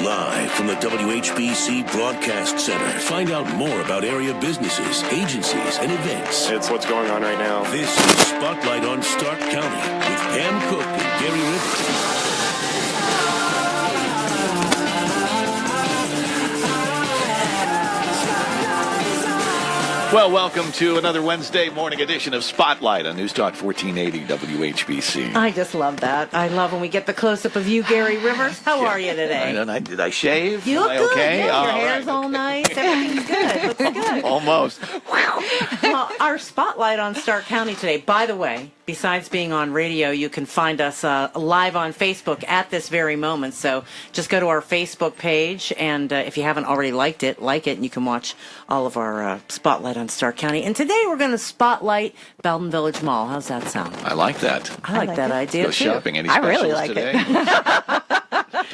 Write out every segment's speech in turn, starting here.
Live from the WHBC Broadcast Center. Find out more about area businesses, agencies, and events. It's what's going on right now. This is Spotlight on Stark County with Pam Cook and Gary Rivers. Well, welcome to another Wednesday morning edition of Spotlight on News Talk 1480 WHBC. I just love that. I love when we get the close-up of you, Gary Rivers. How are you today? Did I shave? You look Am I good. okay? Yeah, your All hair's right. all nice. Everything's good. Looks good. Almost. Well, our Spotlight on Stark County today, by the way, besides being on radio, you can find us live on Facebook at this very moment. So just go to our Facebook page, and if you haven't already liked it, like it, and you can watch all of our Spotlight on Stark County. And today we're going to spotlight Belden Village Mall. How's that sound? I like that. I like that idea, Go too. shopping. Any I specials really like today? it.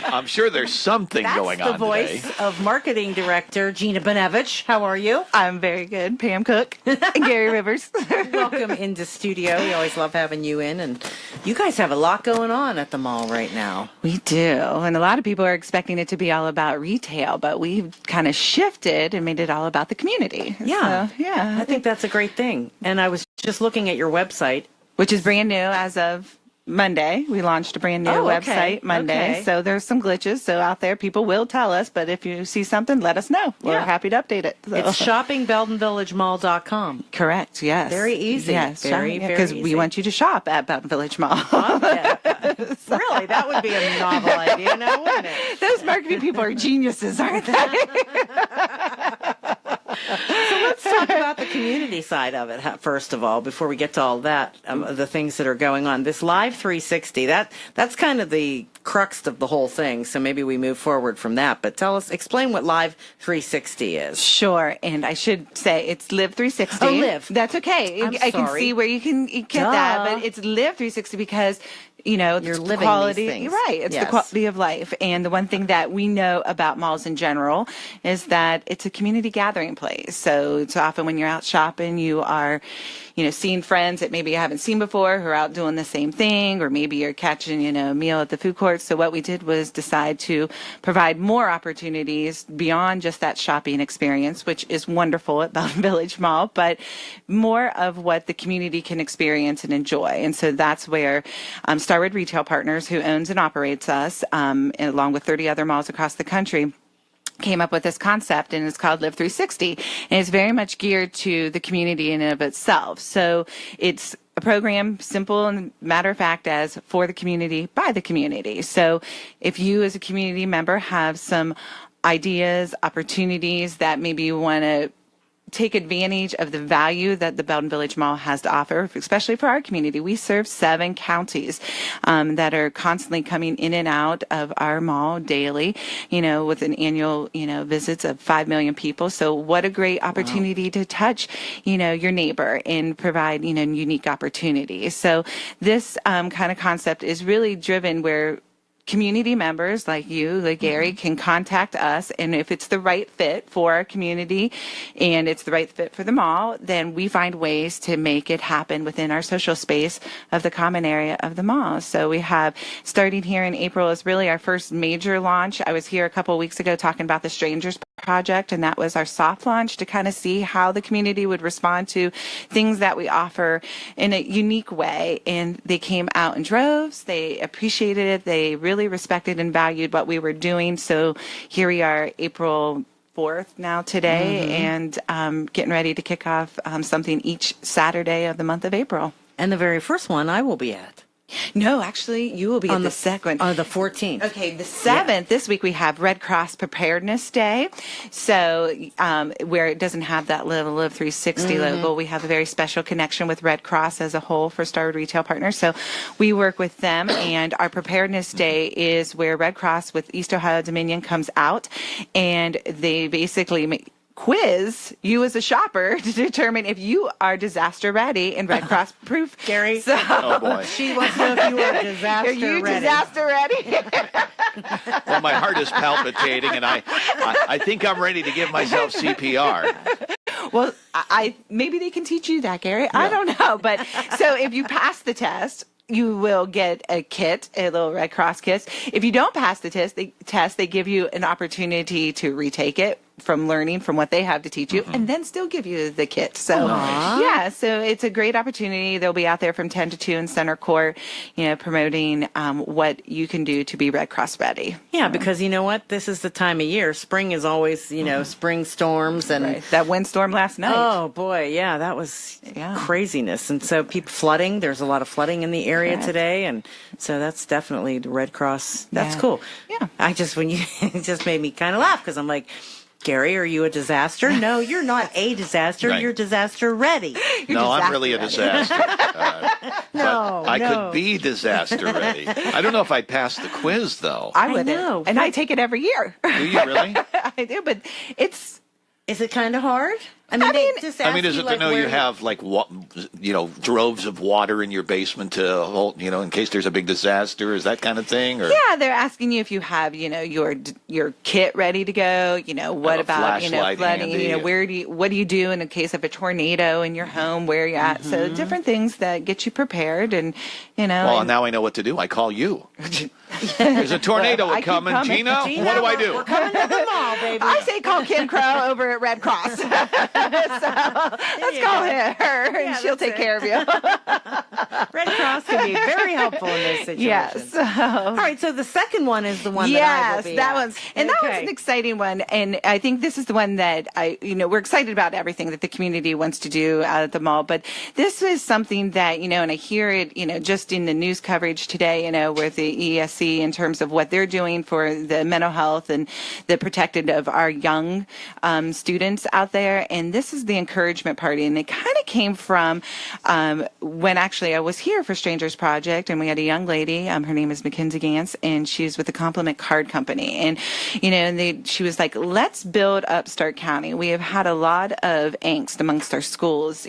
I'm sure there's something going on That's the voice of Marketing Director Gina Bannevich. How are you? I'm very good. Pam Cook and Gary Rivers. Welcome into studio. We always love having you in. And you guys have a lot going on at the mall right now. We do. And a lot of people are expecting it to be all about retail, but we've kind of shifted and made it all about the community. Yeah. So, yeah. I think that's a great thing. And I was just looking at your website. Which is brand new as of Monday. We launched a brand new website Monday. Okay. So there's some glitches. So out there, people will tell us. But if you see something, let us know. We're happy to update it. So. It's shoppingbeldenvillagemall.com. Correct. Yes. Very easy. Yes. Very Because easy. we want you to shop at Belden Village Mall. Really? That would be a novel idea now, wouldn't it? Those marketing people are geniuses, aren't they? So let's talk about the community side of it, first of all, before we get to all that, the things that are going on. This Live 360, that's kind of the crux of the whole thing, so maybe we move forward from that. But explain what Live 360 is. Sure, and I should say it's Live 360. Oh, Live. That's okay. I can see where you can get that, but it's Live 360 because you're living quality, these things. Right? It's the quality of life, and the one thing that we know about malls in general is that it's a community gathering place. So it's often when you're out shopping, you are, seeing friends that maybe you haven't seen before who are out doing the same thing, or maybe you're catching, a meal at the food court. So what we did was decide to provide more opportunities beyond just that shopping experience, which is wonderful at Belden Village Mall, but more of what the community can experience and enjoy. And so that's where Starwood Retail Partners, who owns and operates us, along with 30 other malls across the country, came up with this concept, and it's called Live 360, and it's very much geared to the community in and of itself. So it's a program, simple and matter of fact, as for the community, by the community. So if you as a community member have some ideas, opportunities that maybe you want to take advantage of the value that the Belden Village Mall has to offer, especially for our community. We serve 7 counties that are constantly coming in and out of our mall daily, with an annual, visits of 5 million people. So what a great opportunity to touch, your neighbor and provide, unique opportunities. So this kind of concept is really driven where community members like you, like Gary, can contact us, and if it's the right fit for our community and it's the right fit for the mall, then we find ways to make it happen within our social space of the common area of the mall. So we have, starting here in April, is really our first major launch. I was here a couple of weeks ago talking about the Strangers Project, and that was our soft launch to kind of see how the community would respond to things that we offer in a unique way. And they came out in droves. They appreciated it. They really respected and valued what we were doing. So here we are, April 4th now today, and getting ready to kick off something each Saturday of the month of April. And the very first one I will be at. No, actually, you will be on at the second. On the 14th. Okay, the 7th. This week we have Red Cross Preparedness Day. So where it doesn't have that little Live 360 logo, we have a very special connection with Red Cross as a whole for Starwood Retail Partners. So we work with them, and our Preparedness Day is where Red Cross with East Ohio Dominion comes out, and they basically quiz you as a shopper to determine if you are disaster ready and Red Cross proof. Gary, so, oh boy, she wants to know if you are disaster ready. Are you disaster ready? Well, my heart is palpitating, and I think I'm ready to give myself CPR. Well, maybe they can teach you that, Gary. Yeah. I don't know, but so if you pass the test, you will get a kit, a little Red Cross kit. If you don't pass the test, they give you an opportunity to retake it from learning from what they have to teach you, and then still give you the kit. So, yeah, so it's a great opportunity. They'll be out there from 10 to 2 in Center Court, promoting what you can do to be Red Cross ready. Yeah, because you know what? This is the time of year. Spring is always, spring storms and that windstorm last night. Oh boy, yeah, that was craziness. And so people flooding. There's a lot of flooding in the area today, and so that's definitely the Red Cross. That's cool. Yeah, it just made me kind of laugh because I'm like, Gary, are you a disaster? No, you're not a disaster. Right. You're disaster ready. I'm really a disaster. I could be disaster ready. I don't know if I'd pass the quiz, though. I would know. And I take it every year. Do you really? I do, but it's... Is it kind of hard? is it to know you have droves of water in your basement to hold, in case there's a big disaster? Is that kind of thing? Or? Yeah, they're asking you if you have, your kit ready to go. What about flooding? Handy. What do you do in the case of a tornado in your home? Where are you at? So different things that get you prepared, and Well, now I know what to do. I call you. There's a tornado coming, Gina. What do I do? We're coming to the mall, baby. I say call Kim Crow over at Red Cross. So let's call her, and she'll take care of you. Red Cross can be very helpful in this situation. Yes. All right. So the second one is the one that I will be that one's an exciting one, and I think this is the one that we're excited about everything that the community wants to do out at the mall. But this is something that and I hear it just in the news coverage today with the ESC in terms of what they're doing for the mental health and the protected of our young students out there. And this is the encouragement party, and it kind of came from when actually I was here for Strangers Project, and we had a young lady. Her name is Mackenzie Gantz, and she's with the Compliment Card Company. And she was like, "Let's build up Stark County. We have had a lot of angst amongst our schools,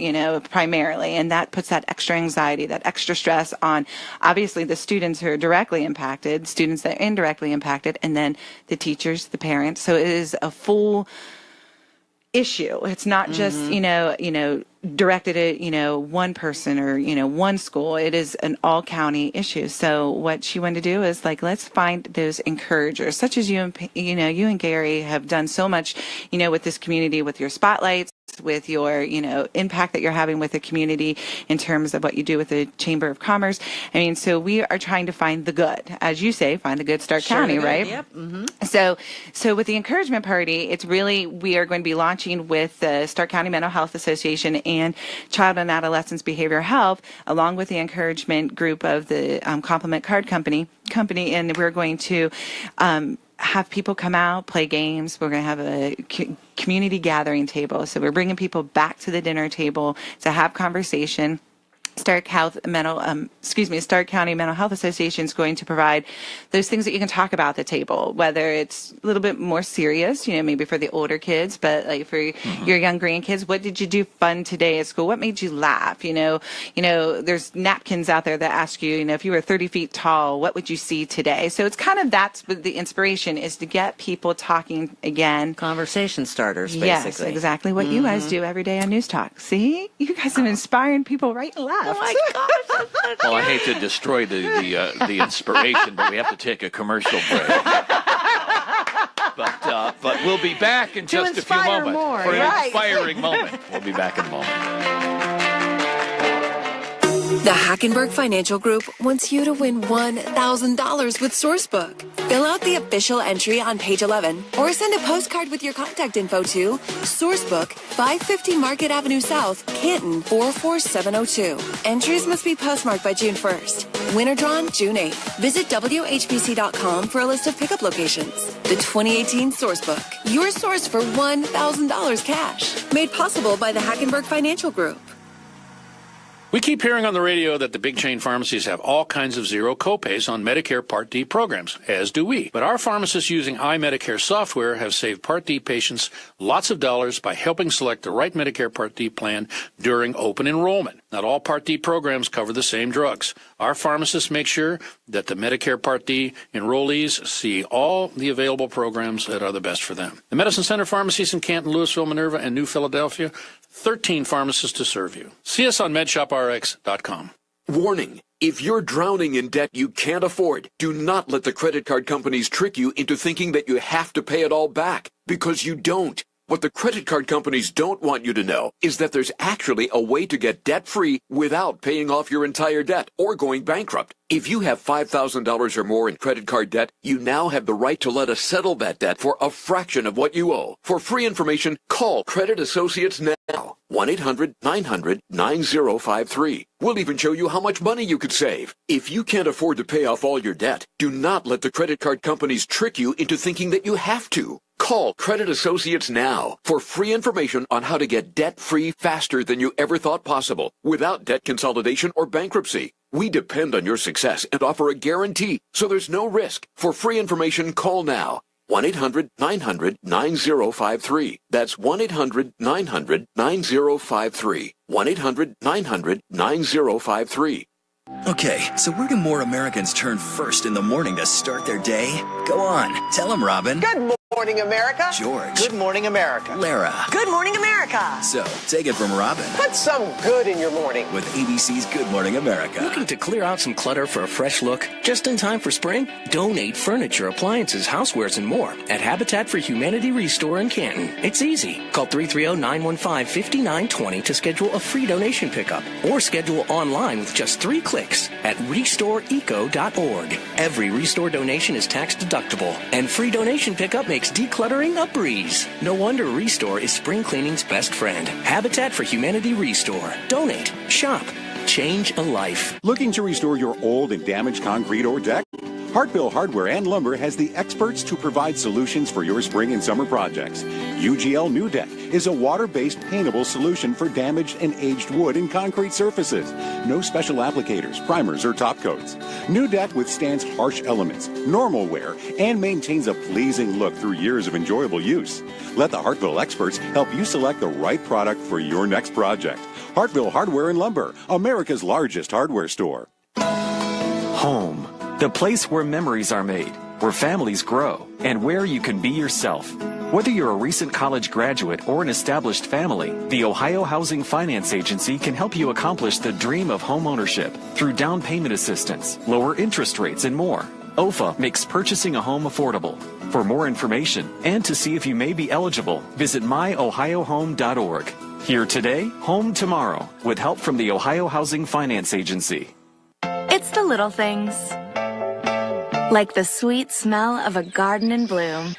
primarily, and that puts that extra anxiety, that extra stress on obviously the students who are directly impacted, students that are indirectly impacted, and then the teachers, the parents. So it is a full issue. It's not just, directed at, one person or, one school. It is an all county issue. So what she wanted to do is let's find those encouragers, such as you and Gary have done so much, with this community, with your spotlights, with your, impact that you're having with the community in terms of what you do with the Chamber of Commerce. So we are trying to find the good, as you say, find the good Stark County, right? Yep. Mm-hmm. So with the encouragement party, it's really, we are going to be launching with the Stark County Mental Health Association and Child and Adolescent Behavioral Health, along with the encouragement group of the Compliment Card Company, and we're going to have people come out, play games. We're going to have a community gathering table. So we're bringing people back to the dinner table to have conversation. Stark County Mental Health Association is going to provide those things that you can talk about at the table, whether it's a little bit more serious, maybe for the older kids, but for your young grandkids, what did you do fun today at school? What made you laugh? There's napkins out there that ask you, if you were 30 feet tall, what would you see today? So it's kind of, that's what the inspiration is, to get people talking again. Conversation starters, basically. Yes, exactly what you guys do every day on News Talk. See, you guys are inspiring people right and left. Oh my gosh! Well, I hate to destroy the inspiration, but we have to take a commercial break. But we'll be back in just a few moments for an inspiring moment. We'll be back in a moment. The Hackenberg Financial Group wants you to win $1,000 with Sourcebook. Fill out the official entry on page 11 or send a postcard with your contact info to Sourcebook, 550 Market Avenue South, Canton, 44702. Entries must be postmarked by June 1st. Winner drawn June 8th. Visit WHBC.com for a list of pickup locations. The 2018 Sourcebook, your source for $1,000 cash. Made possible by the Hackenberg Financial Group. We keep hearing on the radio that the big chain pharmacies have all kinds of zero copays on Medicare Part D programs, as do we. But our pharmacists using iMedicare software have saved Part D patients lots of dollars by helping select the right Medicare Part D plan during open enrollment. Not all Part D programs cover the same drugs. Our pharmacists make sure that the Medicare Part D enrollees see all the available programs that are the best for them. The Medicine Center pharmacies in Canton, Louisville, Minerva, and New Philadelphia, 13 pharmacists to serve you. See us on MedShopRx.com. Warning. If you're drowning in debt you can't afford, do not let the credit card companies trick you into thinking that you have to pay it all back, because you don't. What the credit card companies don't want you to know is that there's actually a way to get debt-free without paying off your entire debt or going bankrupt. If you have $5,000 or more in credit card debt, you now have the right to let us settle that debt for a fraction of what you owe. For free information, call Credit Associates now. 1-800-900-9053. We'll even show you how much money you could save. If you can't afford to pay off all your debt, do not let the credit card companies trick you into thinking that you have to. Call Credit Associates now for free information on how to get debt-free faster than you ever thought possible, without debt consolidation or bankruptcy. We depend on your success and offer a guarantee, so there's no risk. For free information, call now. 1-800-900-9053. That's 1-800-900-9053. 1-800-900-9053. Okay, so where do more Americans turn first in the morning to start their day? Go on, tell them, Robin. Good morning, America. George. Good morning, America. Lara. Good morning, America. So, take it from Robin. Put some good in your morning. With ABC's Good Morning America. Looking to clear out some clutter for a fresh look? Just in time for spring? Donate furniture, appliances, housewares, and more at Habitat for Humanity Restore in Canton. It's easy. Call 330-915-5920 to schedule a free donation pickup or schedule online with just 3 clicks at restoreeco.org. Every Restore donation is tax deductible, and free donation pickup makes decluttering a breeze. No wonder Restore is spring cleaning's best friend. Habitat for Humanity Restore. Donate. Shop. Change a life. Looking to restore your old and damaged concrete or deck? Hartville Hardware and Lumber has the experts to provide solutions for your spring and summer projects. UGL New Deck is a water-based paintable solution for damaged and aged wood and concrete surfaces. No special applicators, primers, or top coats. New Deck withstands harsh elements, normal wear, and maintains a pleasing look through years of enjoyable use. Let the Hartville experts help you select the right product for your next project. Hartville Hardware and Lumber, America's largest hardware store. Home. The place where memories are made, where families grow, and where you can be yourself. Whether you're a recent college graduate or an established family, the Ohio Housing Finance Agency can help you accomplish the dream of home ownership through down payment assistance, lower interest rates, and more. OFA makes purchasing a home affordable. For more information and to see if you may be eligible, visit myohiohome.org. Here today, home tomorrow, with help from the Ohio Housing Finance Agency. It's the little things. Like the sweet smell of a garden in bloom.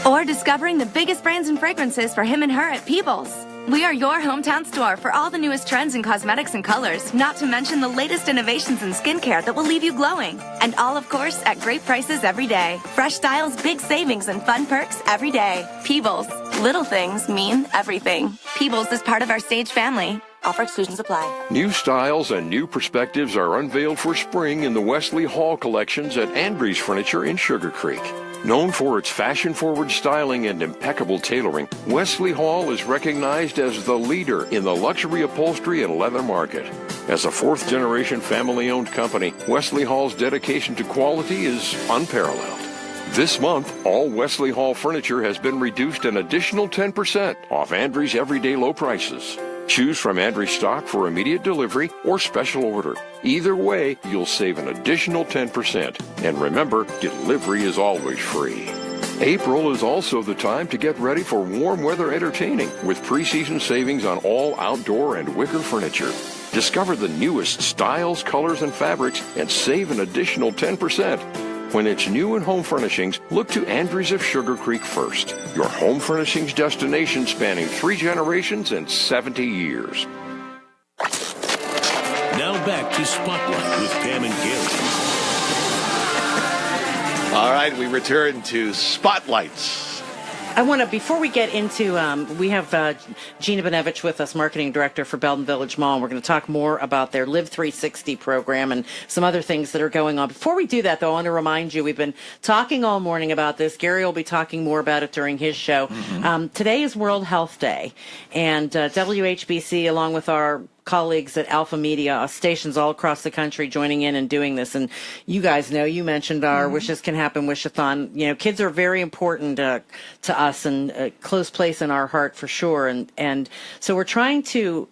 Or discovering the biggest brands and fragrances for him and her at Peebles. We are your hometown store for all the newest trends in cosmetics and colors, not to mention the latest innovations in skincare that will leave you glowing. And all, of course, at great prices every day. Fresh styles, big savings, and fun perks every day. Peebles. Little things mean everything. Peebles is part of our Stage family. Offer exclusions apply. New styles and new perspectives are unveiled for spring in the Wesley Hall collections at Andrews Furniture in Sugar Creek. Known for its fashion-forward styling and impeccable tailoring, Wesley Hall is recognized as the leader in the luxury upholstery and leather market. As a fourth-generation family-owned company, Wesley Hall's dedication to quality is unparalleled. This month, all Wesley Hall furniture has been reduced an additional 10% off Andrews' everyday low prices. Choose from Andrews stock for immediate delivery or special order. Either way, you'll save an additional 10%. And remember, delivery is always free. April is also the time to get ready for warm weather entertaining with preseason savings on all outdoor and wicker furniture. Discover the newest styles, colors, and fabrics and save an additional 10%. When it's new in home furnishings, look to Andrews of Sugar Creek first. Your home furnishings destination spanning 3 generations and 70 years. Now back to Spotlight with Pam and Gary. All right, we return to Spotlights. I want to, before we get into, we have Gina Bannevich with us, Marketing Director for Belden Village Mall. And we're going to talk more about their Live 360 program and some other things that are going on. Before we do that, though, I want to remind you, we've been talking all morning about this. Gary will be talking more about it during his show. Mm-hmm. Today is World Health Day, and WHBC, along with our colleagues at Alpha Media, stations all across the country joining in and doing this. And you guys know, you mentioned our Wishes Can Happen Wish-a-thon. You know, kids are very important to us and a close place in our heart for sure. And so we're trying to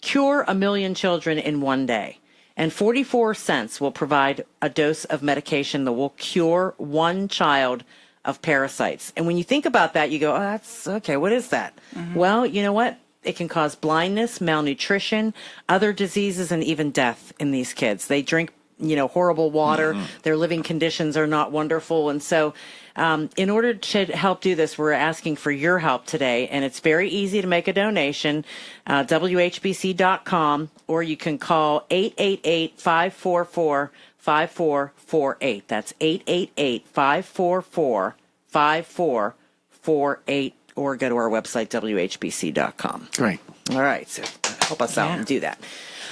cure 1 million children in one day. And 44 cents will provide a dose of medication that will cure one child of parasites. And when you think about that, you go, oh, that's okay. What is that? Well, you know what? It can cause blindness, malnutrition, other diseases, and even death in these kids. They drink, horrible water. Their living conditions are not wonderful. And so in order to help do this, we're asking for your help today. And it's very easy to make a donation, WHBC.com, or you can call 888-544-5448. That's 888-544-5448, or go to our website, WHBC.com. Great. All right. So help us out and do that.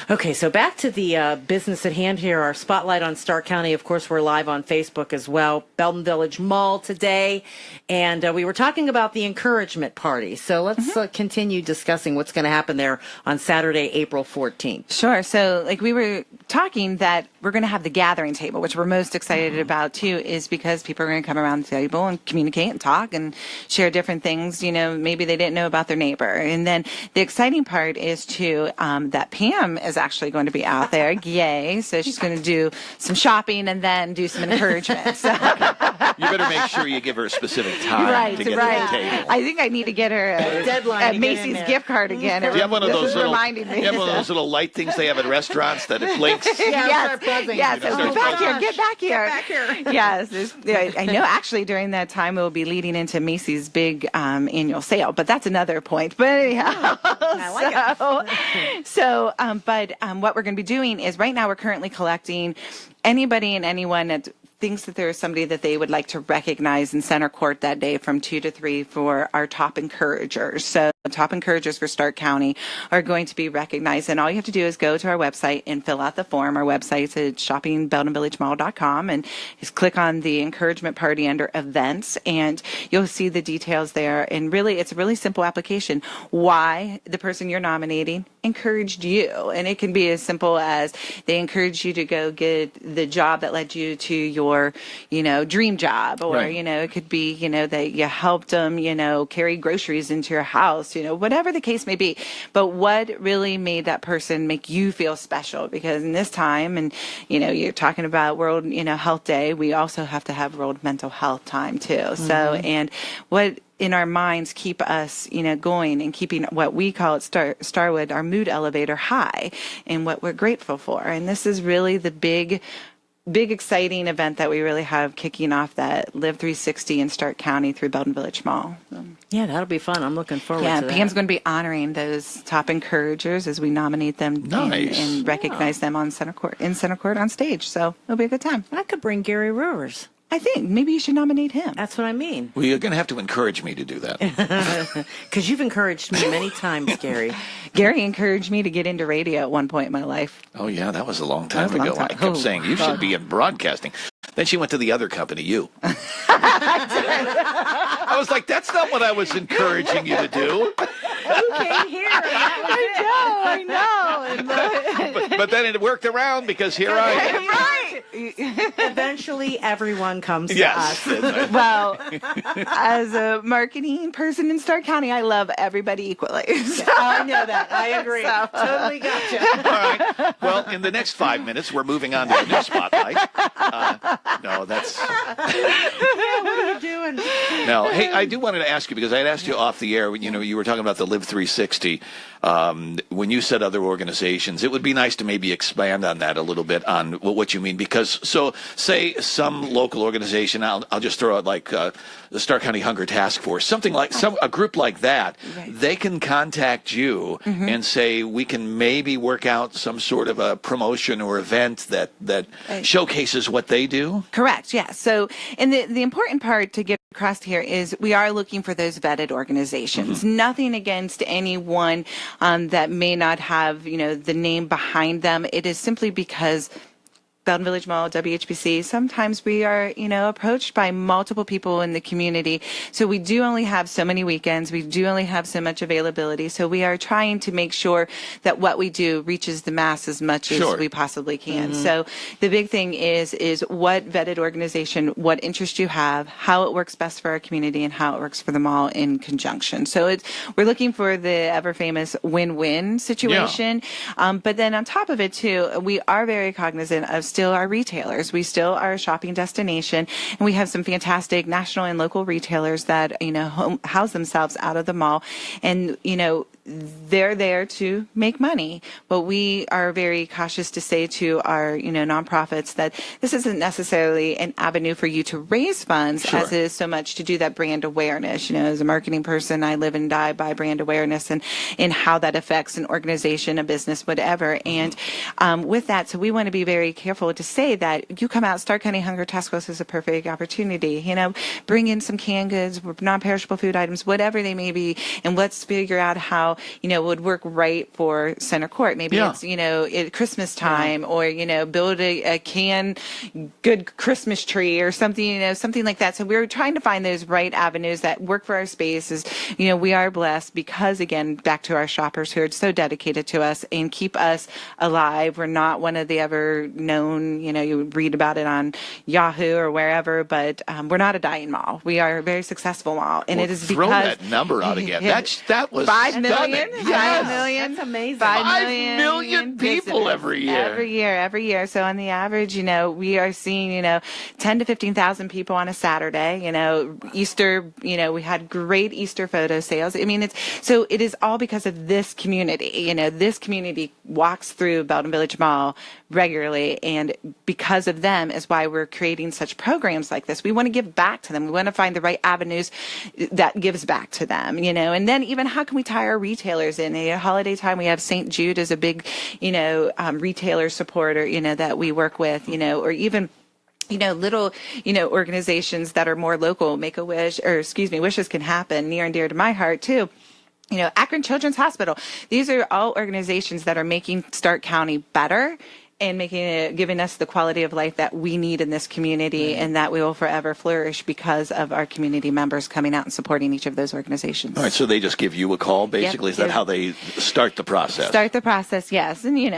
Okay, so back to the business at hand here, our spotlight on Stark County. Of course, we're live on Facebook as well. Belden Village Mall today. And we were talking about the encouragement party. So let's continue discussing what's going to happen there on Saturday, April 14th. Sure. So like we were talking that we're going to have the gathering table, which we're most excited about too, is because people are going to come around the table and communicate and talk and share different things, maybe they didn't know about their neighbor. And then the exciting part is too, that Pam is actually going to be out there. Yay. So she's going to do some shopping and then do some encouragement. So. You better make sure you give her a specific time to get to the table. I think I need to get her a Macy's gift card again. Do you have one of those little? Reminding me. You have one of those little light things they have at restaurants that it blinks. Yes. Get back here. Get back here. Yes. I know. Actually, during that time, we'll be leading into Macy's big annual sale, but that's another point. But anyhow, but what we're going to be doing is right now we're currently collecting anybody and anyone that thinks that there is somebody that they would like to recognize in center court that day from 2 to 3 for our top encouragers. So top encouragers for Stark County are going to be recognized. And all you have to do is go to our website and fill out the form. Our website's at shoppingbeldenvillagemall.com, and just click on the encouragement party under events, and you'll see the details there. And really, it's a really simple application. Why the person you're nominating encouraged you. And it can be as simple as they encouraged you to go get the job that led you to your, dream job, or, it could be, that you helped them, carry groceries into your house, whatever the case may be. But what really made that person make you feel special? Because in this time, and, you're talking about World, Health Day, we also have to have World Mental Health Time too. So, and what in our minds keep us, going and keeping what we call at Starwood, our mood elevator high, and what we're grateful for. And this is really the big exciting event that we really have kicking off that Live 360 in Stark County through Belden Village Mall. Yeah, that'll be fun. I'm looking forward to that. Pam's going to be honoring those top encouragers as we nominate them and recognize them on center court on stage. So it'll be a good time. I could bring Gary Rivers. I think maybe you should nominate him. That's what I mean. Well, you're going to have to encourage me to do that. Because you've encouraged me many times, Gary. Gary encouraged me to get into radio at one point in my life. Oh, yeah, that was a long time ago. I kept saying, you should be in broadcasting. Then she went to the other company, you. I was like, that's not what I was encouraging you to do. You came here. I know. But then it worked around because here I am. Right. Eventually, everyone comes to us. Well, as a marketing person in Stark County, I love everybody equally. So. I know that. I agree. Totally gotcha. All right. Well, in the next 5 minutes, we're moving on to the new spotlight. No, that's... What are you doing? No. Hey, I do wanted to ask you, because I had asked you off the air, you were talking about the Live 360. When you said other organizations, it would be nice to maybe expand on that a little bit, on what you mean. Because, so, say some local organization, I'll just throw out like the Stark County Hunger Task Force, something like a group like that, they can contact you and say, we can maybe work out some sort of a promotion or event that showcases what they do? Correct, yeah. So, and the important part to get across here is we are looking for those vetted organizations. Nothing against anyone that may not have, the name behind them. It is simply because Belden Village Mall, WHBC, sometimes we are, approached by multiple people in the community. So we do only have so many weekends. We do only have so much availability. So we are trying to make sure that what we do reaches the mass as much as we possibly can. So the big thing is what vetted organization, what interest you have, how it works best for our community, and how it works for the mall in conjunction. So we're looking for the ever famous win-win situation. But then on top of it too, we are very cognizant of still our retailers. We still are a shopping destination, and we have some fantastic national and local retailers that, house themselves out of the mall, and, they're there to make money. But we are very cautious to say to our, nonprofits that this isn't necessarily an avenue for you to raise funds as it is so much to do that brand awareness. As a marketing person, I live and die by brand awareness and how that affects an organization, a business, whatever. And with that, so we want to be very careful to say that you come out, Stark County Hunger Task Force is a perfect opportunity. Bring in some canned goods, non-perishable food items, whatever they may be, and let's figure out how it would work right for Center Court. Maybe it's at Christmas time, or build a good Christmas tree or something, something like that. So we're trying to find those right avenues that work for our spaces. We are blessed because, again, back to our shoppers who are so dedicated to us and keep us alive. We're not one of the ever known, you read about it on Yahoo or wherever, but we're not a dying mall. We are a very successful mall, and it is because throw that number out again. That was 5 million. Yes. 5 million. That's amazing. 5 million people every year. Every year. So on the average, we are seeing, 10 to 15,000 people on a Saturday. Easter, we had great Easter photo sales. I mean, it is all because of this community. This community walks through Belden Village Mall regularly, and because of them is why we're creating such programs like this. We want to give back to them. We want to find the right avenues that gives back to them, and then even how can we tie our retailers in? At holiday time, we have St. Jude as a big, retailer supporter, that we work with, or even little, organizations that are more local, Wishes Can Happen, near and dear to my heart too. Akron Children's Hospital. These are all organizations that are making Stark County better and giving us the quality of life that we need in this community, and that we will forever flourish because of our community members coming out and supporting each of those organizations. All right, so they just give you a call, basically? Is that how they start the process? Start the process, yes. And, Do you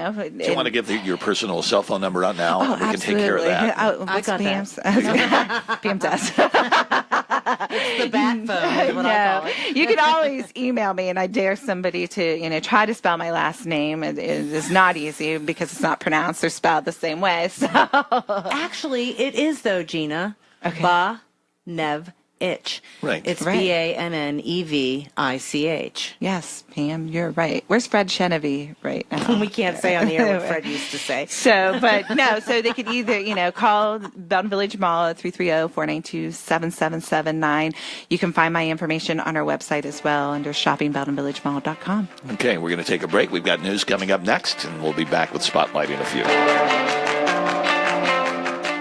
want to give your personal cell phone number out now? Oh, we can take care of that. I got Pam's? Pam does. It's the bat phone is what I call it. You can always email me, and I dare somebody to, try to spell my last name. It is not easy because it's not pronounced or spelled the same way. So actually, it is though, Gina. Okay. Bannevich. Right. It's Bannevich. Yes, Pam, you're right. Where's Fred Genevieve right now? We can't say on the air what Fred used to say. So they could either, call Belden Village Mall at 330-492-7779. You can find my information on our website as well under shoppingbeldenvillagemall.com. Okay, we're going to take a break. We've got news coming up next, and we'll be back with Spotlight in a few.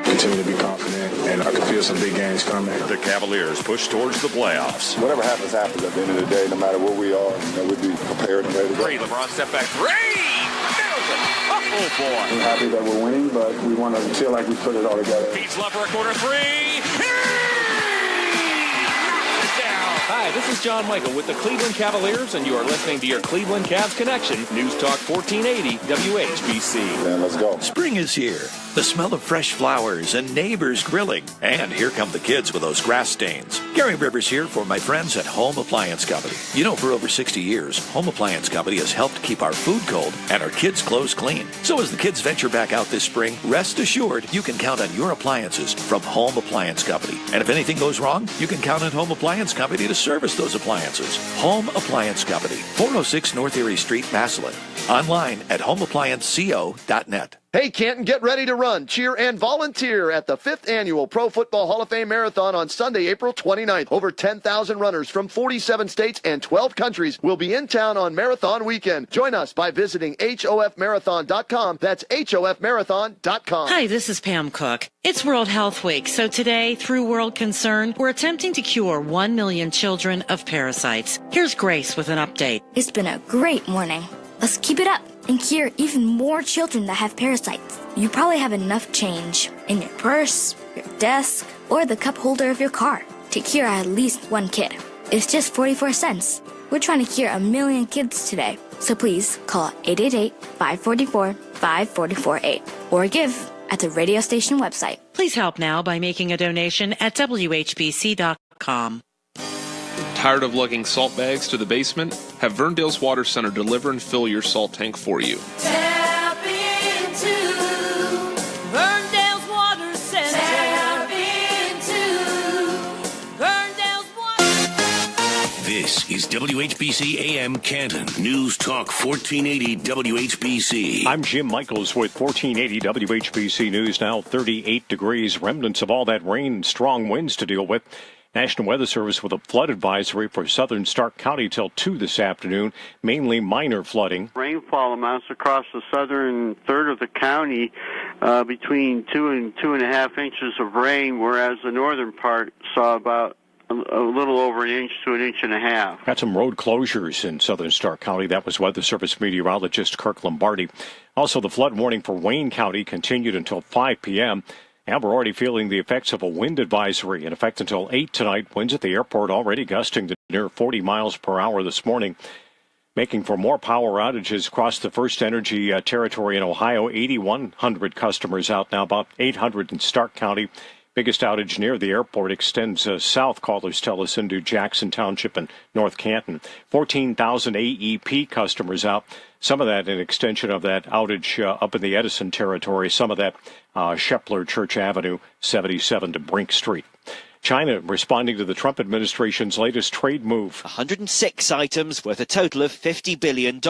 Continue to be confident, and I can feel some big games coming. The Cavaliers push towards the playoffs. Whatever happens at the end of the day, no matter where we are, we'll be prepared and ready to go. LeBron step back three! Nails it! Oh, boy. I'm happy that we're winning, but we want to feel like we put it all together. Feeds left for a corner three! Hi, this is John Michael with the Cleveland Cavaliers, and you are listening to your Cleveland Cavs Connection, News Talk 1480 WHBC. Man, let's go. Spring is here. The smell of fresh flowers and neighbors grilling. And here come the kids with those grass stains. Gary Rivers here for my friends at Home Appliance Company. For over 60 years, Home Appliance Company has helped keep our food cold and our kids' clothes clean. So as the kids venture back out this spring, rest assured you can count on your appliances from Home Appliance Company. And if anything goes wrong, you can count on Home Appliance Company to service those appliances. Home Appliance Company, 406 North Erie Street, Massillon. Online at homeapplianceco.net. Hey, Canton, get ready to run, cheer, and volunteer at the 5th Annual Pro Football Hall of Fame Marathon on Sunday, April 29th. Over 10,000 runners from 47 states and 12 countries will be in town on Marathon Weekend. Join us by visiting hofmarathon.com. That's hofmarathon.com. Hi, this is Pam Cook. It's World Health Week, so today, through World Concern, we're attempting to cure 1 million children of parasites. Here's Grace with an update. It's been a great morning. Let's keep it up. and cure even more children that have parasites. You probably have enough change in your purse, your desk, or the cup holder of your car to cure at least one kid. It's just 44 cents. We're trying to cure 1 million kids today. So please call 888-544-5448 or give at the radio station website. Please help now by making a donation at WHBC.com. Tired of lugging salt bags to the basement? Have Verndale's Water Center deliver and fill your salt tank for you. Tap into Verndale's Water Center. Tap into Verndale's Water. This is WHBC AM Canton. News Talk 1480 WHBC. I'm Jim Michaels with 1480 WHBC News. Now 38 degrees. Remnants of all that rain and strong winds to deal with. National Weather Service with a flood advisory for southern Stark County till 2 this afternoon, mainly minor flooding. Rainfall amounts across the southern third of the county between 2 and 2.5 inches of rain, whereas the northern part saw about a little over an inch to an inch and a half. Got some road closures in southern Stark County. That was Weather Service meteorologist Kirk Lombardi. Also, the flood warning for Wayne County continued until 5 p.m., and we're already feeling the effects of a wind advisory in effect until 8 tonight. Winds at the airport already gusting to near 40 miles per hour this morning, making for more power outages across the First Energy territory in Ohio. 8,100 customers out now, about 800 in Stark County. Biggest outage near the airport extends south, callers tell us, into Jackson Township and North Canton. 14,000 AEP customers out. Some of that an extension of that outage up in the Edison territory. Some of that Shepler Church Avenue, 77 to Brink Street. China responding to the Trump administration's latest trade move. 106 items worth a total of $50 billion,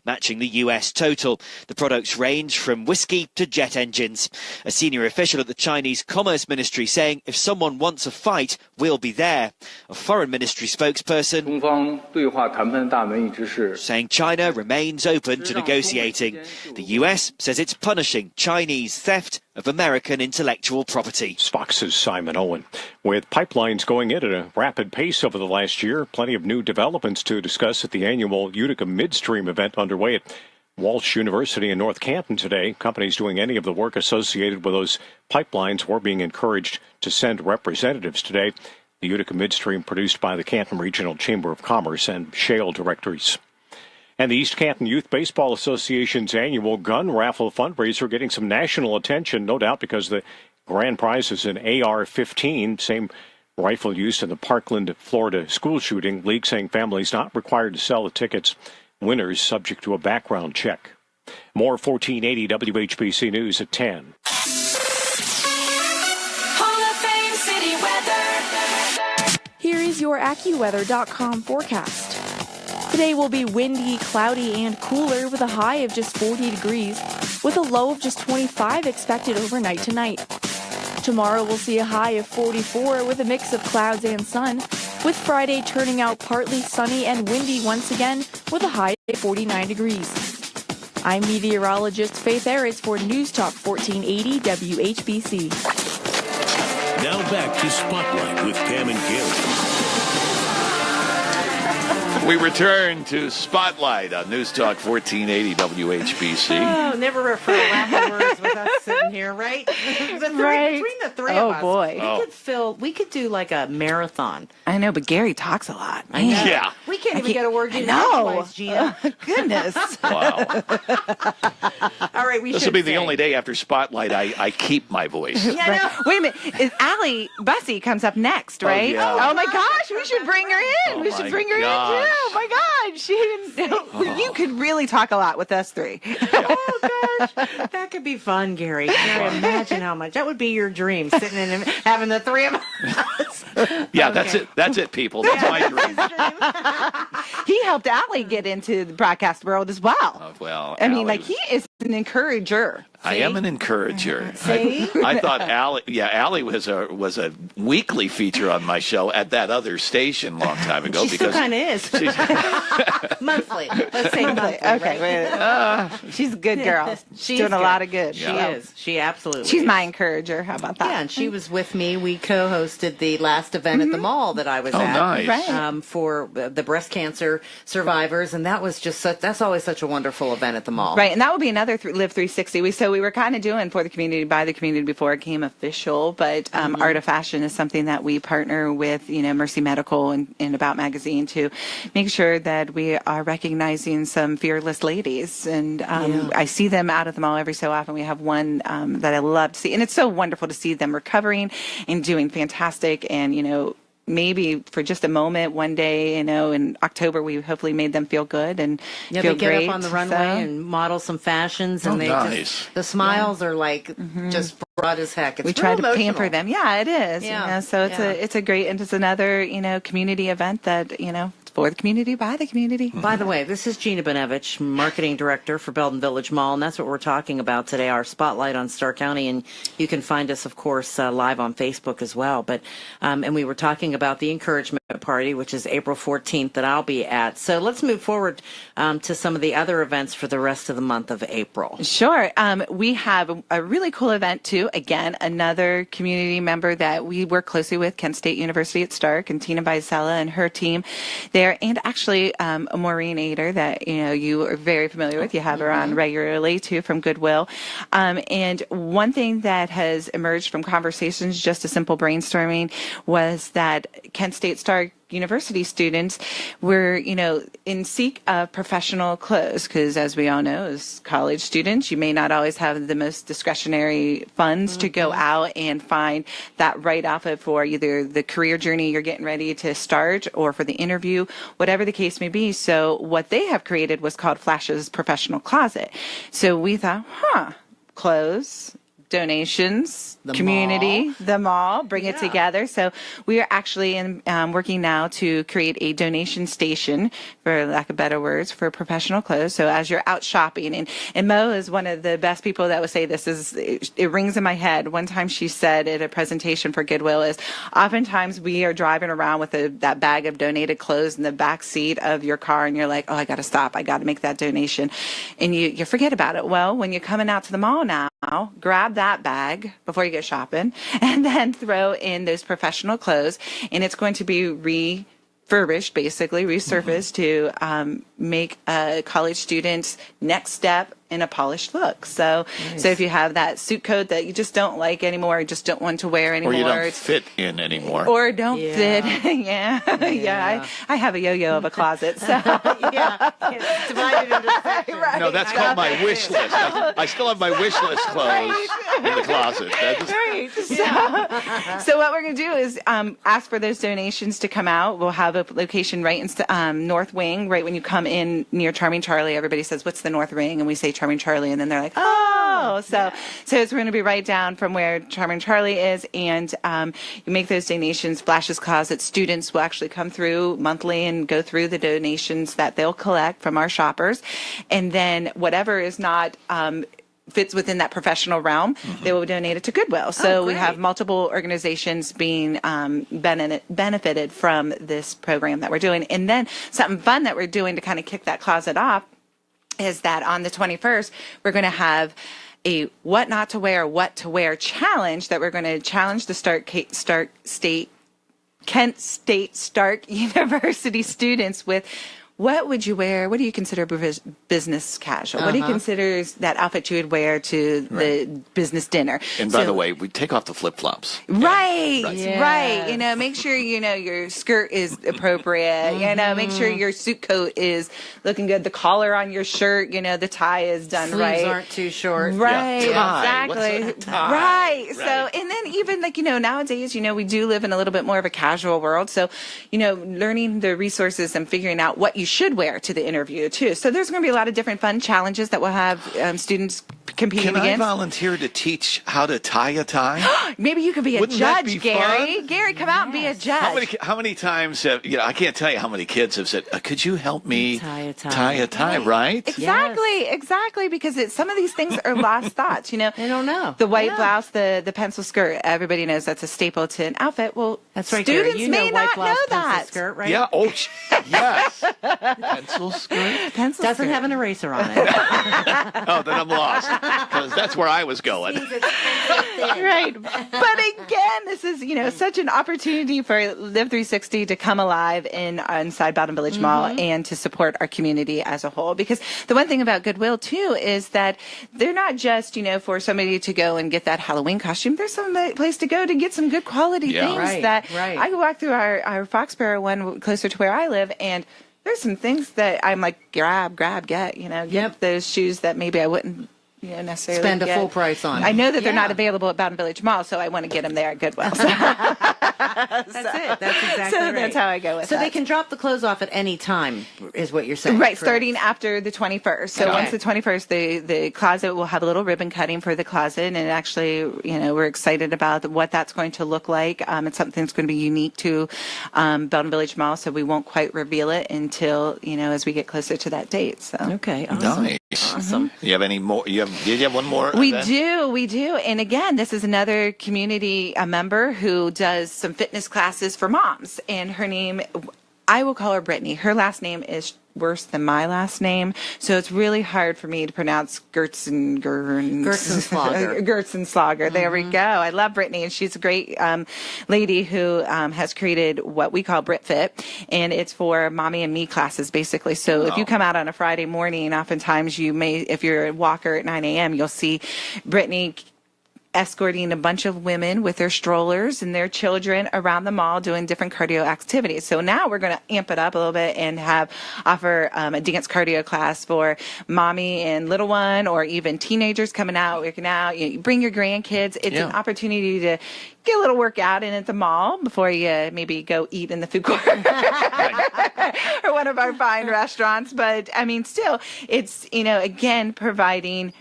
matching the U.S. total. The products range from whiskey to jet engines. A senior official at the Chinese Commerce Ministry saying if someone wants a fight, we'll be there. A foreign ministry spokesperson saying China remains open to negotiating. The U.S. says it's punishing Chinese theft of American intellectual property. Fox's Simon Owen. With pipelines going in at a rapid pace over the last year, plenty of new developments to discuss at the annual Utica Midstream event underway at Walsh University in North Canton today. Companies doing any of the work associated with those pipelines were being encouraged to send representatives today. The Utica Midstream produced by the Canton Regional Chamber of Commerce and Shale Directories. And the East Canton Youth Baseball Association's annual gun raffle fundraiser getting some national attention, no doubt because the grand prize is an AR-15, same rifle used in the Parkland, Florida school shooting. League saying families not required to sell the tickets. Winners subject to a background check. More 1480 WHBC News at 10. Hall of Fame City weather. Here is your AccuWeather.com forecast. Today will be windy, cloudy, and cooler with a high of just 40 degrees, with a low of just 25 expected overnight tonight. Tomorrow we'll see a high of 44 with a mix of clouds and sun, with Friday turning out partly sunny and windy once again with a high of 49 degrees. I'm meteorologist Faith Aritz for News Talk 1480 WHBC. Now back to Spotlight with Pam and Gary. We return to Spotlight on News Talk 1480 WHBC. Oh, never refer laughing words with us sitting here, right? Between the three of us, boy. we could do like a marathon. I know, but Gary talks a lot. I know. Yeah. We can't even get a word in edgewise, Gina. Goodness. Wow. All right, This will be the only day after Spotlight I keep my voice. Right. Wait a minute. Allie Bussey comes up next, right? yeah. Oh my gosh, we should bring her in. We should bring her in too. Oh my God. She didn't. You could really talk a lot with us three. Oh gosh, that could be fun, Gary. Imagine how much that would be your dream, sitting in and having the three of us. Yeah, that's it, people. That's my dream. He helped Allie get into the broadcast world as well. Well, I mean, like he is an encourager. I am an encourager. See? I thought Allie was a weekly feature on my show at that other station long time ago. She still kind of is. Monthly. Let's say monthly. Okay, right? She's a good girl. She's doing a lot of good. She is. She absolutely She's is. my encourager. How about that? Yeah, and she was with me. We co-hosted the last event at the mall that I was at. Nice. Right. For the breast cancer survivors, and that was just that's always such a wonderful event at the mall. Right, and that will be another Live 360. We were kind of doing for the community, by the community before it became official, but Art of Fashion is something that we partner with, Mercy Medical and About Magazine to make sure that we are recognizing some fearless ladies. And I see them out at the mall every so often. We have one that I love to see, and it's so wonderful to see them recovering and doing fantastic. And, maybe for just a moment, one day, in October, we hopefully made them feel good and feel they get great. up on the runway and model some fashions, and the smiles are like just broad as heck. It's we try to emotional. pamper them. Yeah, it is. Yeah. So it's a great, and it's another community event that it's for the community, by the community. By the way, this is Gina Bannevich, Marketing Director for Belden Village Mall, and that's what we're talking about today, our spotlight on Stark County. And you can find us, of course, live on Facebook as well. But and we were talking about the encouragement party, which is April 14th, that I'll be at. So let's move forward to some of the other events for the rest of the month of April. Sure. We have a really cool event, too. Again, another community member that we work closely with, Kent State University at Stark, and Tina Bisella and her team there. And actually, Maureen Ader, that you are very familiar with. You have her on regularly, too, from Goodwill. And one thing that has emerged from conversations, just a simple brainstorming, was that Kent State Stark University students were, in seek of professional clothes, because as we all know, as college students, you may not always have the most discretionary funds to go out and find that right outfit for either the career journey you're getting ready to start or for the interview, whatever the case may be. So what they have created was called Flash's Professional Closet. So we thought, clothes, donations, the mall, bring it together. So we are actually working now to create a donation station, for lack of better words, for professional clothes. So as you're out shopping, and Mo is one of the best people that would say this, it rings in my head. One time she said at a presentation for Goodwill is, oftentimes we are driving around with that bag of donated clothes in the back seat of your car, and you're like, oh, I got to stop. I got to make that donation. And you forget about it. Well, when you're coming out to the mall now, grab that bag before you go shopping, and then throw in those professional clothes, and it's going to be refurbished, basically resurfaced to make a college student's next step in a polished look. So if you have that suit coat that you just don't like anymore, or just don't want to wear anymore, or you don't fit in anymore, or don't fit, I have a yo-yo of a closet, so it's divided into sections. Right. No, that's called my wish list. I still have my wish list clothes in the closet. So what we're going to do is ask for those donations to come out. We'll have a location right in North Wing, right when you come in near Charming Charlie. Everybody says, what's the North Wing? And we say Charming Charlie, and then they're like, so it's going to be right down from where Charming Charlie is, and you make those donations. Flash's Closet students will actually come through monthly and go through the donations that they'll collect from our shoppers, and then whatever is not fits within that professional realm, they will donate it to Goodwill. So we have multiple organizations being benefited from this program that we're doing. And then something fun that we're doing to kind of kick that closet off is that on the 21st, we're going to have a what not to wear, what to wear challenge that we're going to challenge the Kent State Stark University students with. What would you wear? What do you consider business casual? What do you consider that outfit you would wear to the business dinner? And by the way, we take off the flip-flops. Right. Make sure, your skirt is appropriate. Make sure your suit coat is looking good. The collar on your shirt, the tie is done right. Sleeves aren't too short. Right, exactly. What's a tie? Right. So, and then even nowadays, we do live in a little bit more of a casual world. So, learning the resources and figuring out what you should wear to the interview too. So there's going to be a lot of different fun challenges that we'll have students competing Can I against. volunteer to teach how to tie a tie? Maybe you could be a Wouldn't that judge, be Gary. fun? Gary, come out and be a judge. How many times have, I can't tell you how many kids have said, could you help me tie a tie, right? Exactly, because some of these things are lost thoughts, They don't know. The white blouse, the pencil skirt, everybody knows that's a staple to an outfit. Well, that's right, students Gary. You may know white not blouse, know that. pencil skirt, right? Yeah, yes. Pencil skirt? Pencil Doesn't skirt. have an eraser on it. Oh, then I'm lost, because that's where I was going. Right. But again, this is, such an opportunity for Live 360 to come alive inside Belden Village Mall and to support our community as a whole. Because the one thing about Goodwill, too, is that they're not just, for somebody to go and get that Halloween costume. There's some place to go to get some good quality things that I could walk through our Foxborough one closer to where I live, and there's some things that I'm like, grab, get, get those shoes that maybe I wouldn't necessarily spend a get. full price on. I know that they're not available at Belden Village Mall, so I want to get them there at Goodwill. So. That's it. That's exactly right. That's how I go with So that. they can drop the clothes off at any time, is what you're saying. Right, correct? starting after the 21st. So once the 21st, the closet will have a little ribbon cutting for the closet, and actually, we're excited about what that's going to look like. It's something that's going to be unique to Belden Village Mall, so we won't quite reveal it until, as we get closer to that date. So okay, awesome. Nice. Awesome. You have any more? Did you have one more? We do. And again, this is another community member who does some fitness classes for moms. And her name, I will call her Brittany. Her last name is worse than my last name, so it's really hard for me to pronounce Gertzenslager. There we go. I love Brittany, and she's a great lady who has created what we call BritFit, and it's for mommy and me classes, basically. So if you come out on a Friday morning, oftentimes you may, if you're a walker at 9 a.m., you'll see Brittany escorting a bunch of women with their strollers and their children around the mall doing different cardio activities. So now we're going to amp it up a little bit and offer a dance cardio class for mommy and little one, or even teenagers coming out, working out. You bring your grandkids. It's an opportunity to get a little workout in at the mall before you maybe go eat in the food court or one of our fine restaurants. But I mean, still, it's, again, providing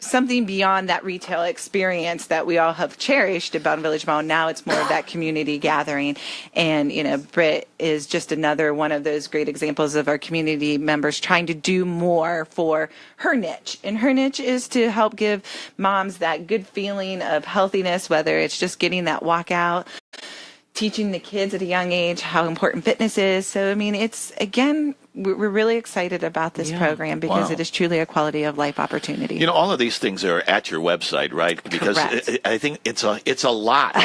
something beyond that retail experience that we all have cherished at Belden Village Mall. Now it's more of that community gathering. And, Britt is just another one of those great examples of our community members trying to do more for her niche. And her niche is to help give moms that good feeling of healthiness, whether it's just getting that walk out, teaching the kids at a young age how important fitness is. So, I mean, it's, again, we're really excited about this program because it is truly a quality of life opportunity. All of these things are at your website, right? Because I think it's a lot.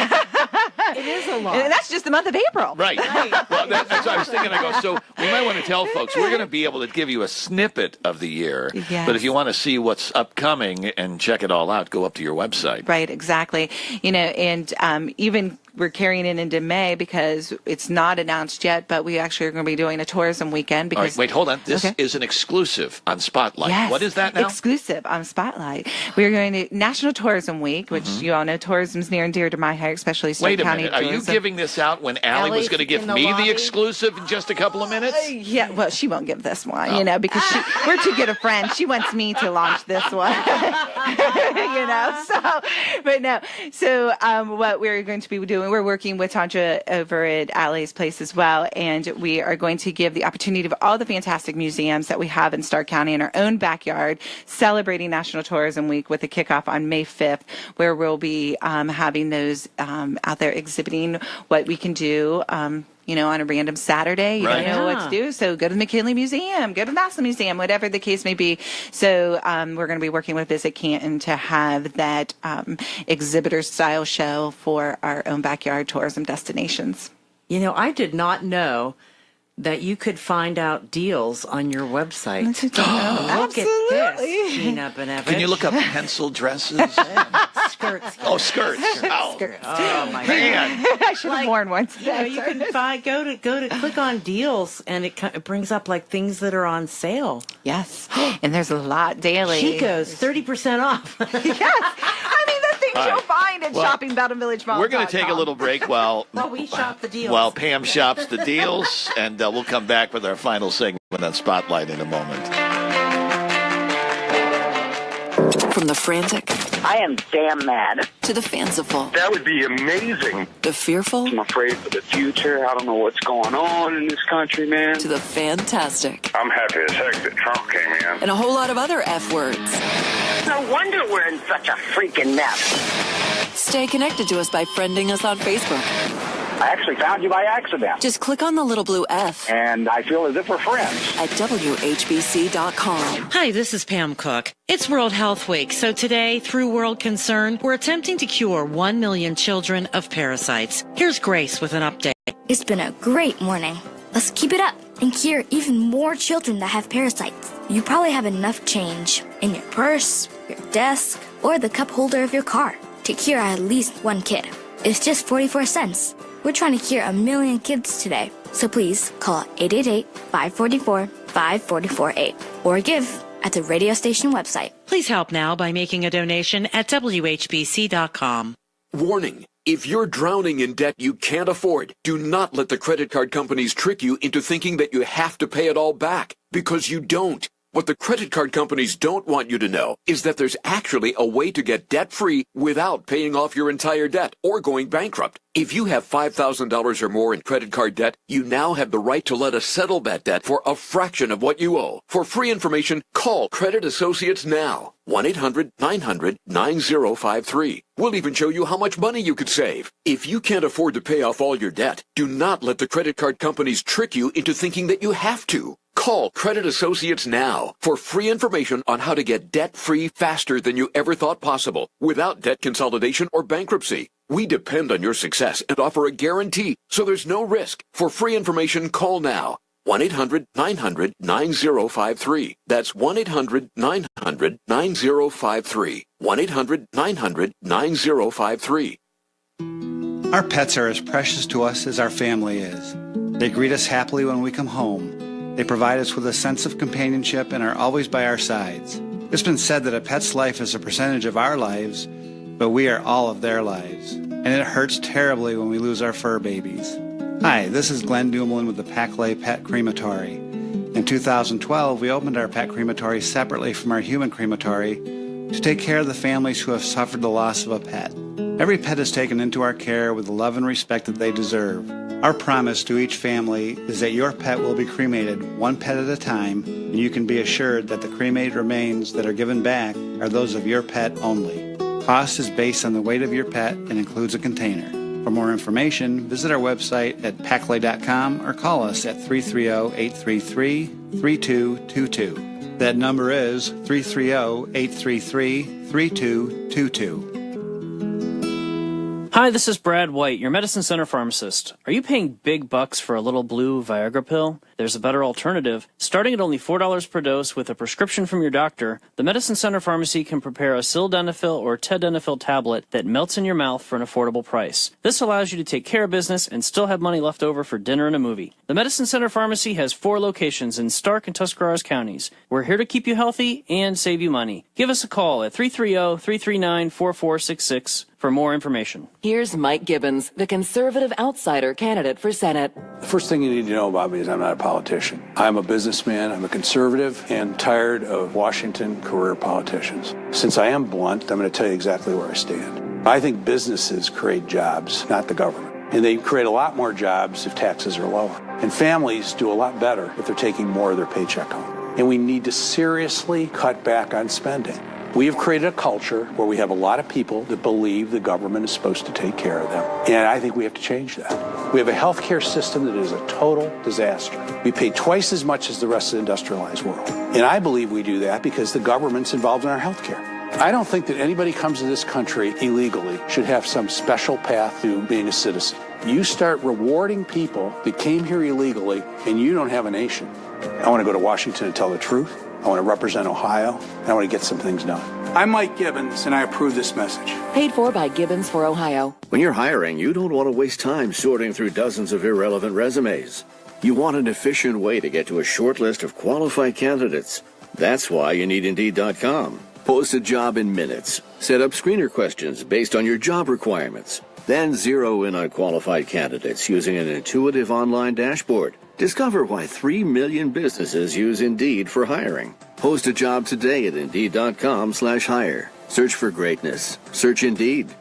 It is a lot. And that's just the month of April. Right. Well, that's what I was thinking. I go, so we might want to tell folks, we're going to be able to give you a snippet of the year. Yes. But if you want to see what's upcoming and check it all out, go up to your website. Right, exactly. And even we're carrying it into May because it's not announced yet, but we actually are going to be doing a tourism weekend. Because, all right, wait, hold on. This is an exclusive on Spotlight. Yes, what is that now? Exclusive on Spotlight. We are going to National Tourism Week, which you all know tourism is near and dear to my heart, especially Stark County. Wait a minute. Are you giving this out when Allie was going to give me the exclusive in just a couple of minutes? Yeah, well, she won't give this one, because we're too good a friend. She wants me to launch this one, So what we're going to be doing, we're working with Tandra over at Allie's place as well, and we are going to give the opportunity of all the fantastic museums that we have in Stark County in our own backyard, celebrating National Tourism Week with a kickoff on May 5th, where we'll be having those out there exhibiting what we can do. On a random Saturday, you don't know what to do. So go to the McKinley Museum, go to the NASA Museum, whatever the case may be. So we're going to be working with Visit Canton to have that exhibitor style show for our own backyard tourism destinations. I did not know that you could find out deals on your website. Look Absolutely. at this, Gina Bannevich. Can you look up pencil dresses? Skirts. Oh, skirts. Oh, skirts. Oh my man. God. I should have worn one today. You can go to click on deals, and it brings up like things that are on sale. Yes, and there's a lot daily. Chico's 30% off. Yes, I mean the things you'll find at Shopping Belden Village Mall. We're going to take a little break while we shop the deals. While Pam shops the deals, and we'll come back with our final segment on Spotlight in a moment. From the frantic. I am damn mad. To the fanciful. That would be amazing. The fearful. I'm afraid for the future. I don't know what's going on in this country, man. To the fantastic. I'm happy as heck that Trump came in. And a whole lot of other F words. No wonder we're in such a freaking mess. Stay connected to us by friending us on Facebook. I actually found you by accident. Just click on the little blue F. And I feel as if we're friends. At WHBC.com. Hi, this is Pam Cook. It's World Health Week, so today, through World Concern, we're attempting to cure 1 million children of parasites. Here's Grace with an update. It's been a great morning. Let's keep it up and cure even more children that have parasites. You probably have enough change in your purse, your desk, or the cup holder of your car to cure at least one kid. It's just 44 cents. We're trying to cure 1 million kids today. So please call 888-544-5448 or give at the radio station website. Please help now by making a donation at WHBC.com. Warning. If you're drowning in debt you can't afford, do not let the credit card companies trick you into thinking that you have to pay it all back, because you don't. What the credit card companies don't want you to know is that there's actually a way to get debt-free without paying off your entire debt or going bankrupt. If you have $5,000 or more in credit card debt, you now have the right to let us settle that debt for a fraction of what you owe. For free information, call Credit Associates now. 1-800-900-9053. We'll even show you how much money you could save. If you can't afford to pay off all your debt, do not let the credit card companies trick you into thinking that you have to. Call Credit Associates now for free information on how to get debt-free faster than you ever thought possible, without debt consolidation or bankruptcy. We depend on your success and offer a guarantee, so there's no risk. For free information, call now. 1-800-900-9053. That's 1-800-900-9053. 1-800-900-9053. Our pets are as precious to us as our family is. They greet us happily when we come home. They provide us with a sense of companionship and are always by our sides. It's been said that a pet's life is a percentage of our lives, but we are all of their lives. And it hurts terribly when we lose our fur babies. Hi, this is Glenn Dumoulin with the Packlay Pet Crematory. In 2012, we opened our pet crematory separately from our human crematory to take care of the families who have suffered the loss of a pet. Every pet is taken into our care with the love and respect that they deserve. Our promise to each family is that your pet will be cremated one pet at a time, and you can be assured that the cremated remains that are given back are those of your pet only. Cost is based on the weight of your pet and includes a container. For more information, visit our website at packlay.com or call us at 330-833-3222. That number is 330-833-3222. Hi, this is Brad White, your Medicine Center pharmacist. Are you paying big bucks for a little blue Viagra pill? There's a better alternative. Starting at only $4 per dose with a prescription from your doctor, the Medicine Center Pharmacy can prepare a sildenafil or tadalafil tablet that melts in your mouth for an affordable price. This allows you to take care of business and still have money left over for dinner and a movie. The Medicine Center Pharmacy has 4 locations in Stark and Tuscarawas counties. We're here to keep you healthy and save you money. Give us a call at 330-339-4466 for more information. Here's Mike Gibbons, the conservative outsider candidate for Senate. The first thing you need to know about me is I'm not a politician. I'm a businessman, I'm a conservative, and tired of Washington career politicians. Since I am blunt, I'm going to tell you exactly where I stand. I think businesses create jobs, not the government. And they create a lot more jobs if taxes are lower. And families do a lot better if they're taking more of their paycheck home. And we need to seriously cut back on spending. We have created a culture where we have a lot of people that believe the government is supposed to take care of them. And I think we have to change that. We have a healthcare system that is a total disaster. We pay twice as much as the rest of the industrialized world. And I believe we do that because the government's involved in our healthcare. I don't think that anybody comes to this country illegally should have some special path to being a citizen. You start rewarding people that came here illegally and you don't have a nation. I want to go to Washington and tell the truth. I want to represent Ohio, and I want to get some things done. I'm Mike Gibbons, and I approve this message. Paid for by Gibbons for Ohio. When you're hiring, you don't want to waste time sorting through dozens of irrelevant resumes. You want an efficient way to get to a short list of qualified candidates. That's why you need Indeed.com. Post a job in minutes. Set up screener questions based on your job requirements. Then zero in on qualified candidates using an intuitive online dashboard. Discover why 3 million businesses use Indeed for hiring. Post a job today at Indeed.com/hire. Search for greatness. Search Indeed.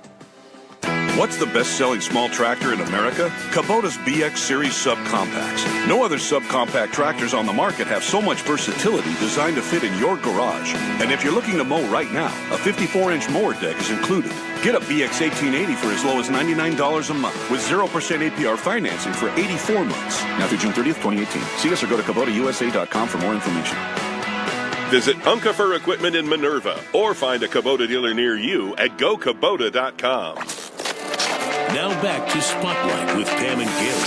What's the best-selling small tractor in America? Kubota's BX Series subcompacts. No other subcompact tractors on the market have so much versatility designed to fit in your garage. And if you're looking to mow right now, a 54-inch mower deck is included. Get a BX 1880 for as low as $99 a month with 0% APR financing for 84 months. Now through June 30th, 2018. See us or go to KubotaUSA.com for more information. Visit Unkefer Equipment in Minerva or find a Kubota dealer near you at GoKubota.com. Now back to Spotlight with Pam and Gary.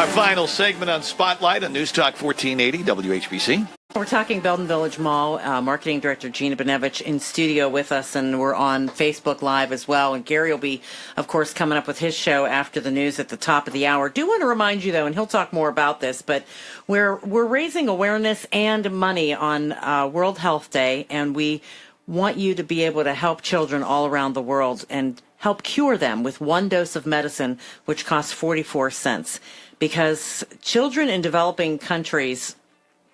Our final segment on Spotlight on News Talk 1480 WHBC. We're talking Belden Village Mall. Marketing Director Gina Bannevich in studio with us, and we're on Facebook Live as well. And Gary will be, of course, coming up with his show after the news at the top of the hour. Do want to remind you, though, and he'll talk more about this, but we're raising awareness and money on World Health Day, and we want you to be able to help children all around the world and help cure them with one dose of medicine, which costs 44 cents. Because children in developing countries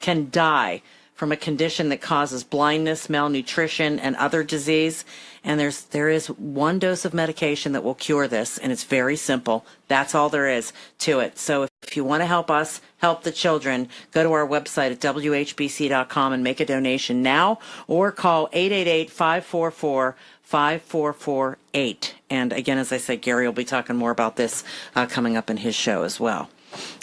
can die from a condition that causes blindness, malnutrition, and other disease. And there is one dose of medication that will cure this, and it's very simple. That's all there is to it. So if you want to help us help the children, go to our website at WHBC.com and make a donation now, or call 888-544-5448. And again, as I said, Gary will be talking more about this coming up in his show as well.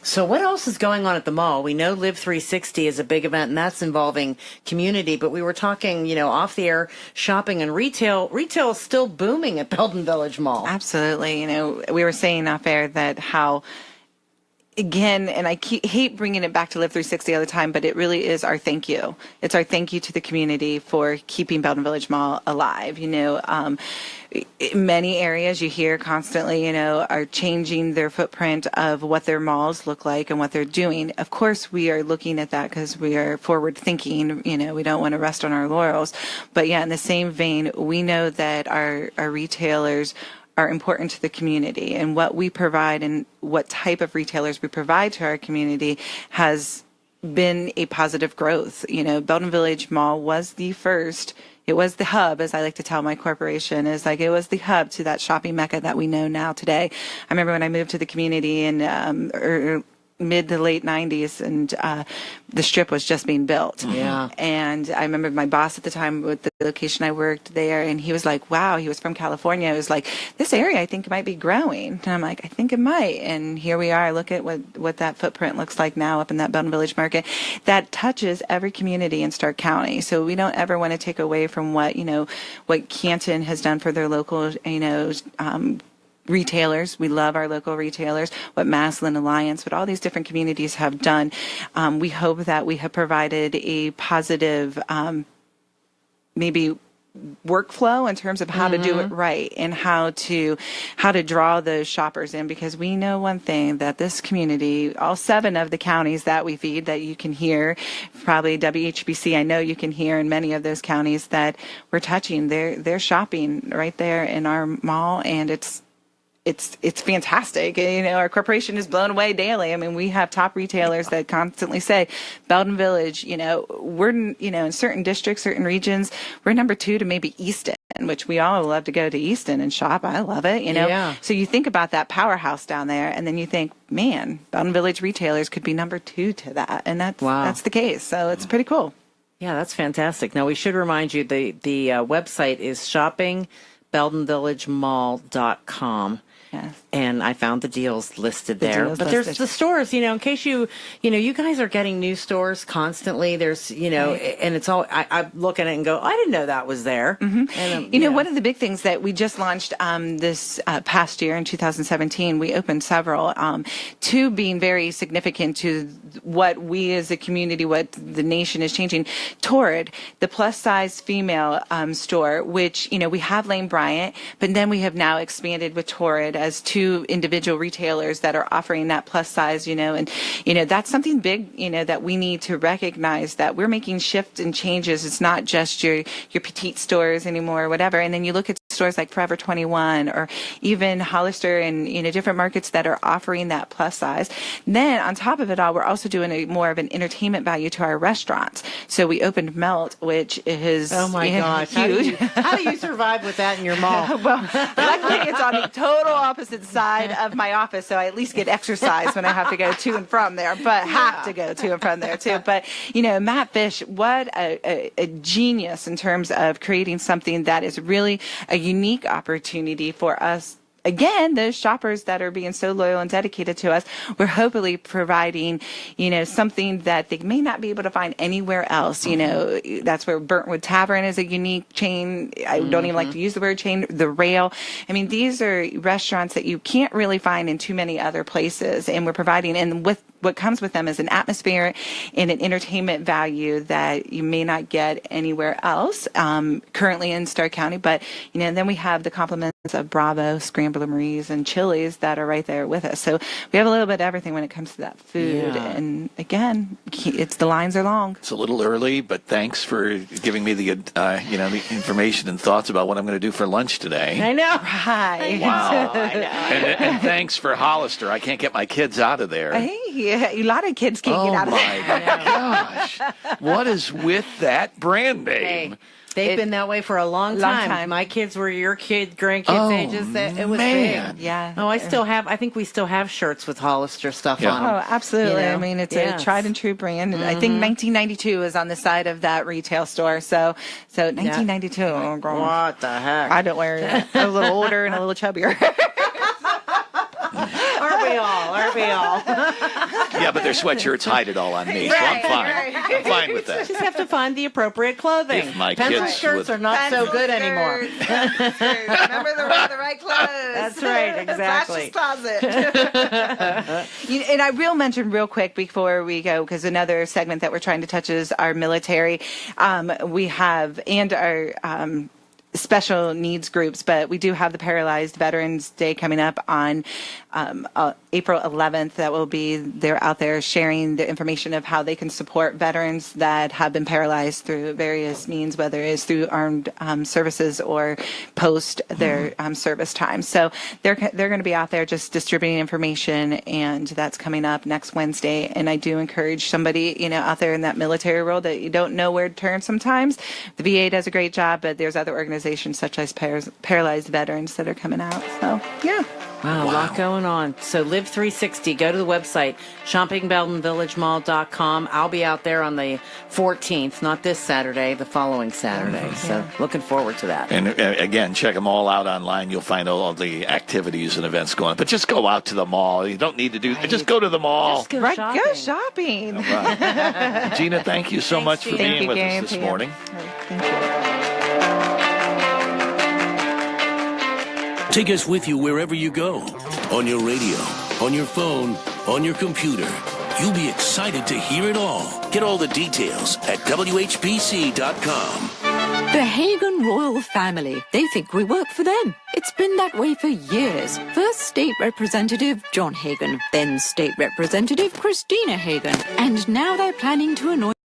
So what else is going on at the mall? We know Live 360 is a big event, and that's involving community, but we were talking, off the air, shopping and retail. Retail is still booming at Belden Village Mall. Absolutely. We were saying off air that how, again, and I hate bringing it back to Live 360 all the time, but it really is our thank you. It's our thank you to the community for keeping Belden Village Mall alive. Many areas you hear constantly, are changing their footprint of what their malls look like and what they're doing. Of course, we are looking at that because we are forward thinking, we don't want to rest on our laurels. But yeah, in the same vein, we know that our retailers are important to the community, and what we provide and what type of retailers we provide to our community has been a positive growth. Belden Village Mall was the first. It was the hub, as I like to tell my corporation, it was the hub to that shopping mecca that we know now today. I remember when I moved to the community in mid to late 90s, and the strip was just being built. Yeah. And I remember my boss at the time with the location I worked there, and he was like, wow, he was from California. It was like, this area I think might be growing. And I'm like, I think it might. And here we are. Look at what that footprint looks like now up in that Belden Village Market. That touches every community in Stark County. So we don't ever want to take away from what Canton has done for their local, retailers. We love our local retailers, what Maslin Alliance, what all these different communities have done. We hope that we have provided a positive, maybe workflow in terms of how to do it right and how to draw those shoppers in, because we know one thing, that this community, all 7 of the counties that we feed, that you can hear, probably WHBC, I know you can hear in many of those counties that we're touching, they're shopping right there in our mall, and it's fantastic. Our corporation is blown away daily. I mean, we have top retailers that constantly say, Belden Village, we're, in certain districts, certain regions, we're number 2 to maybe Easton, which we all love to go to Easton and shop. I love it, Yeah. So you think about that powerhouse down there, and then you think, man, Belden Village retailers could be number 2 to that. And that's the case. So it's pretty cool. Yeah, that's fantastic. Now, we should remind you, the website is shoppingbeldenvillagemall.com. Yes. And I found the deals listed there. But there's the stores, in case you guys are getting new stores constantly. There's, and it's all, I look at it and go, I didn't know that was there. And, one of the big things that we just launched this past year in 2017, we opened several, 2 being very significant to what we as a community, what the nation is changing. Torrid, the plus size female store, which, we have Lane Bryant, but then we have now expanded with Torrid as 2 individual retailers that are offering that plus size, and, that's something big, that we need to recognize, that we're making shifts and changes. It's not just your petite stores anymore or whatever. And then you look at stores like Forever 21 or even Hollister and, different markets that are offering that plus size. Then on top of it all, we're also doing more of an entertainment value to our restaurants. So we opened Melt, which is gosh, huge. How do you survive with that in your mall? Well, luckily it's on the total opposite side of my office, so I at least get exercise when I have to go to and from there, but have to go to and from there too. But, Matt Fish, what a genius in terms of creating something that is really a unique opportunity for us. Again, those shoppers that are being so loyal and dedicated to us, we're hopefully providing, something that they may not be able to find anywhere else. That's where Burntwood Tavern is a unique chain. I don't even like to use the word chain. The Rail. I mean, these are restaurants that you can't really find in too many other places. And we're providing, and with what comes with them is an atmosphere and an entertainment value that you may not get anywhere else currently in Stark County. But, then we have the compliments of Bravo, Scrambler Marie's, and Chili's that are right there with us. So we have a little bit of everything when it comes to that food. Yeah. And again, the lines are long. It's a little early, but thanks for giving me the the information and thoughts about what I'm going to do for lunch today. I know. Right. Wow. I know. And thanks for Hollister. I can't get my kids out of there. Hey, a lot of kids can't get out of there. Oh my gosh! What is with that brand name? Hey. They've been that way for a long time. My kids were your grandkids' ages. It was big. Yeah. Oh, I think we still have shirts with Hollister stuff on them. Oh, absolutely. I mean, it's a tried and true brand. And I think 1992 is on the side of that retail store. So 1992. Oh, girl. What the heck? I don't wear that. I'm a little older and a little chubbier. Aren't we all? Yeah, but their sweatshirts hide it all on me, so I'm fine. I'm fine with that. Just have to find the appropriate clothing. If my Pencil kids skirts are not so good anymore. Remember the right clothes. That's right, exactly. Flash's closet. And I will mention real quick before we go, because another segment that we're trying to touch is our military. We have, and our special needs groups, but we do have the Paralyzed Veterans Day coming up on April 11th. That will be, they're out there sharing the information of how they can support veterans that have been paralyzed through various means, whether it's through armed services or post their service time. So they're going to be out there just distributing information, and that's coming up next Wednesday. And I do encourage somebody, out there in that military world that you don't know where to turn sometimes. The VA does a great job, but there's other organizations such as Paralyzed Veterans that are coming out. So, yeah. Wow, a lot going on. So Live 360, go to the website, shoppingbeldenvillagemall.com. I'll be out there on the 14th, not this Saturday, the following Saturday. So looking forward to that. And again, check them all out online. You'll find all of the activities and events going on. But just go out to the mall. You don't need to do, just go to the mall. Just go shopping. Go shopping. All right. Gina, thank you so much for being with us this morning. Thank you. Take us with you wherever you go. On your radio, on your phone, on your computer. You'll be excited to hear it all. Get all the details at WHPC.com. The Hagen royal family. They think we work for them. It's been that way for years. First State Representative John Hagen, then State Representative Christina Hagen. And now they're planning to anoint